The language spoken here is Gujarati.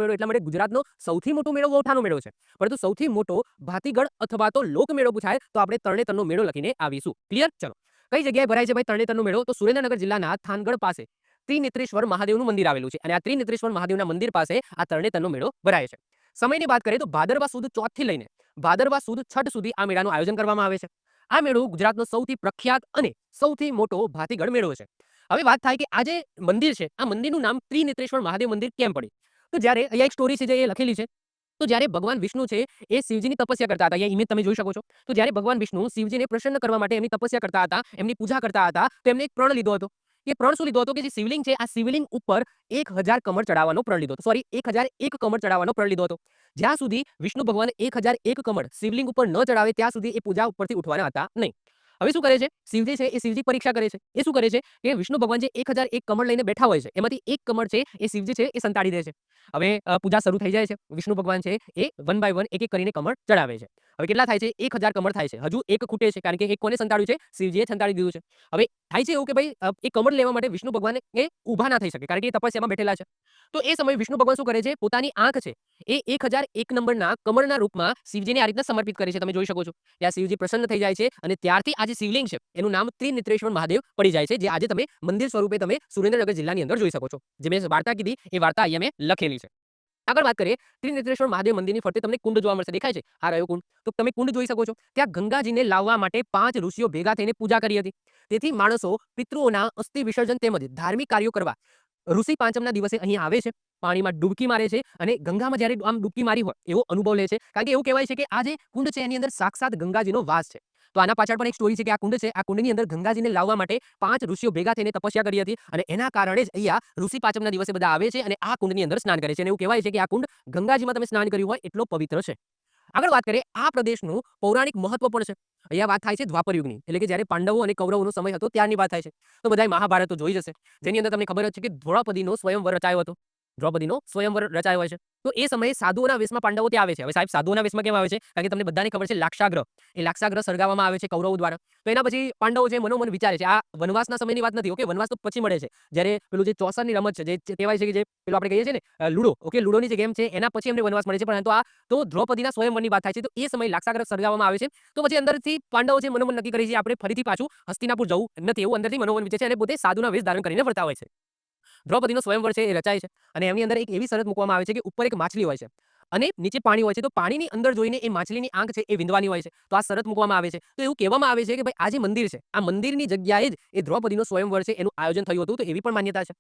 મેળો એટલા માટે ગુજરાતનો સૌથી મોટો મેળો વૌઠાનો મેળો છે. પરંતુ સૌથી મોટો ભાતીગળ અથવા તો લોકમેળો પૂછાય તો આપણે તરણેતરનો મેળો લખીને આવીશું. ક્લિયર? ચલો. કઈ જગ્યાએ ભરાય છે ભાઈ તરણેતરનો મેળો? તો સુરેન્દ્રનગર જિલ્લાના થાનગઢ પાસે ત્રિનેત્રેશ્વર મહાદેવનું મંદિર આવેલું છે અને આ ત્રિનેત્રેશ્વર મહાદેવના મંદિર પાસે આ તરણેતરનો મેળો ભરાય છે. સમયની વાત કરીએ તો ભાદરવા સુદ ચોથથી લઈને ભાદરવા સુદ છઠ સુધી આ મેળાનું આયોજન કરવામાં આવે છે. આ મેળો ગુજરાતનો સૌથી પ્રખ્યાત અને સૌથી મોટો ભાતીગળ મેળો છે. હવે વાત થાય કે આ જે મંદિર છે આ મંદિરનું નામ ત્રિનેત્રેશ્વર મહાદેવ મંદિર કેમ પડ્યું? તો જ્યારે અહીંયા એક સ્ટોરી છે જે એ લખેલી છે. તો જ્યારે ભગવાન વિષ્ણુ છે એ શિવજીની તપસ્યા કરતા હતા. અહીંયા ઇમેજ તમે જોઈ શકો છો. તો જ્યારે ભગવાન વિષ્ણુ શિવજીને પ્રસન્ન કરવા માટે એમની તપસ્યા કરતા હતા, એમની પૂજા કરતા હતા, તો એમને એક પ્રણ લીધો હતો. એ પ્રણ શું લીધો હતો કે જે શિવલિંગ છે આ શિવલિંગ ઉપર 1000 કમળ ચડાવવાનો પ્રણ લીધો હતો. સોરી 1001 કમળ ચડાવવાનો પ્રણ લીધો હતો. જ્યાં સુધી વિષ્ણુ ભગવાન 1001 કમળ શિવલિંગ ઉપર ન ચડાવે ત્યાં સુધી એ પૂજા ઉપરથી ઉઠવાના હતા નહીં. હવે શું કરે છે શિવજી છે એ શિવજી પરીક્ષા કરે છે. એ શું કરે છે કે વિષ્ણુ ભગવાન જે 1001 કમળ લઈને બેઠા હોય છે એમાંથી એક કમળ છે એ શિવજી છે એ સંતાડી દે છે. હવે પૂજા શરૂ થઈ જાય છે. વિષ્ણુ ભગવાન છે એ વન બાય વન એક એક કરીને કમળ ચડાવે છે. હવે કેટલા થાય છે? 1000 કમળ થાય છે. હજુ એક ખૂટે છે કારણ કે એક કોને સંતાડ્યું છે? શિવજીએ સંતાડી દીધું છે. હવે થાય છે એવું કે ભાઈ એ કમળ લેવા માટે વિષ્ણુ ભગવાન એ ઊભા ના થઈ શકે કારણ કે એ તપસ્યામાં બેઠેલા છે. તો એ સમયે વિષ્ણુ ભગવાન શું કરે છે? પોતાની આંખ છે એ 1001 નંબરના કમળના રૂપમાં શિવજીને આ રીતના સમર્પિત કરે છે. તમે જોઈ શકો છો. ત્યાં શિવજી પ્રસન્ન થઈ જાય છે અને ત્યારથી આ જે શિવલિંગ છે એનું નામ ત્રિનેત્રેશ્વર મહાદેવ પડી જાય છે, જે આજે તમે મંદિર સ્વરૂપે તમે સુરેન્દ્રનગર જિલ્લાની અંદર જોઈ શકો છો. જે મેં વાર્તા કીધી એ વાર્તા અહીંયા મેં લખેલી છે. આગળ વાત કરીએ ત્રિનેત્રેશ્વર મહાદેવ મંદિરની ફરતે તમને કુંડ જોવા મળશે. દેખાય છે? આ રહ્યો કુંડ. તો તમે કુંડ જોઈ શકો છો. ત્યાં ગંગાજીને લાવવા માટે 5 ઋષિઓ ભેગા થઈને પૂજા કરી હતી. તેથી માણસો પિતૃઓના અસ્થિ વિસર્જન તેમજ ધાર્મિક કાર્યો કરવા ઋષિ પાંચમના દિવસે અહીં આવે છે, પાણીમાં ડૂબકી મારે છે અને ગંગામાં જ્યારે આમ ડૂબકી મારી હોય એવો અનુભવ લે છે. કારણ કે એવું કહેવાય છે કે આ જે કુંડ છે એની અંદર સાક્ષાત ગંગાજીનો વાસ છે. તો આના પાછળ પણ એક સ્ટોરી છે કે આ કુંડ છે, આ કુંડની અંદર ગંગાજીને લાવવા માટે 5 ઋષિઓ ભેગા થઈને તપસ્યા કરી હતી અને એના કારણે જ અહીંયા ઋષિ પાંચમના દિવસે બધા આવે છે અને આ કુંડની અંદર સ્નાન કરે છે. અને એવું કહેવાય છે કે આ કુંડ ગંગાજીમાં તમે સ્નાન કર્યું હોય એટલો પવિત્ર છે. આગળ વાત કરીએ આ પ્રદેશનું પૌરાણિક મહત્વ પણ છે. અહીંયા વાત થાય છે દ્વાપર યુગની, એટલે કે જ્યારે પાંડવો અને કૌરવોનો સમય હતો ત્યારની વાત થાય છે. તો બધાય મહાભારત તો જોઈ જશે, જેની અંદર તમને ખબર જ છે કે દ્રૌપદીનો સ્વયંવર રચાયો હતો. દ્રૌપદીનો સ્વયંવર રચાયો હોય છે. તો એ સમયે સાધુઓના વેશમાં પાંડવો ત્યાં આવે છે. હવે સાહેબ સાધુઓના વેશમાં કેમ આવે છે? કારણ કે તમને બધાને ખબર છે લાક્ષાગ્રહ. એ લાક્ષાગ્રહ સળગાવવામાં આવે છે કૌરવો દ્વારા. તો એના પછી પાંડવો છે મનોમન વિચારે છે. આ વનવાસના સમયની વાત નથી. ઓકે, વનવાસ તો પછી મળે છે. જ્યારે પેલું જે ચોસરની રમત છે, જે કહેવાય છે કે જે પેલું આપણે કહીએ છીએ ને લુડો, ઓકે, લુડોની જે ગેમ છે એના પછી એમને વનવાસ મળે છે. પરંતુ આ તો દ્રૌપદીના સ્વયંવરની વાત થાય છે. તો એ સમયે લાક્ષાગ્રહ સળગાવવામાં આવે છે. તો પછી અંદરથી પાંડવો છે મનોમન નક્કી કરે છે આપણે ફરીથી પાછું હસ્તિનાપુર જવું નથી, એવું અંદરથી મનોમન વિચારે છે અને પોતે સાધુના વેશ ધારણ કરીને ફરતા હોય છે. દ્રૌપદીનો સ્વયંવર છે એ રચાય છે અને એમની અંદર એક એવી શરત મૂકવામાં આવે છે કે ઉપર એક માછલી હોય છે અને નીચે પાણી હોય છે. તો પાણીની અંદર જોઈને એ માછલીની આંખ છે એ વિંધવાની હોય છે. તો આ શરત મૂકવામાં આવે છે. તો એવું કહેવામાં આવે છે કે ભાઈ આ જે મંદિર છે આ મંદિરની જગ્યાએ જ એ દ્રૌપદીનો સ્વયંવર છે એનું આયોજન થયું હતું. તો એવી પણ માન્યતા છે.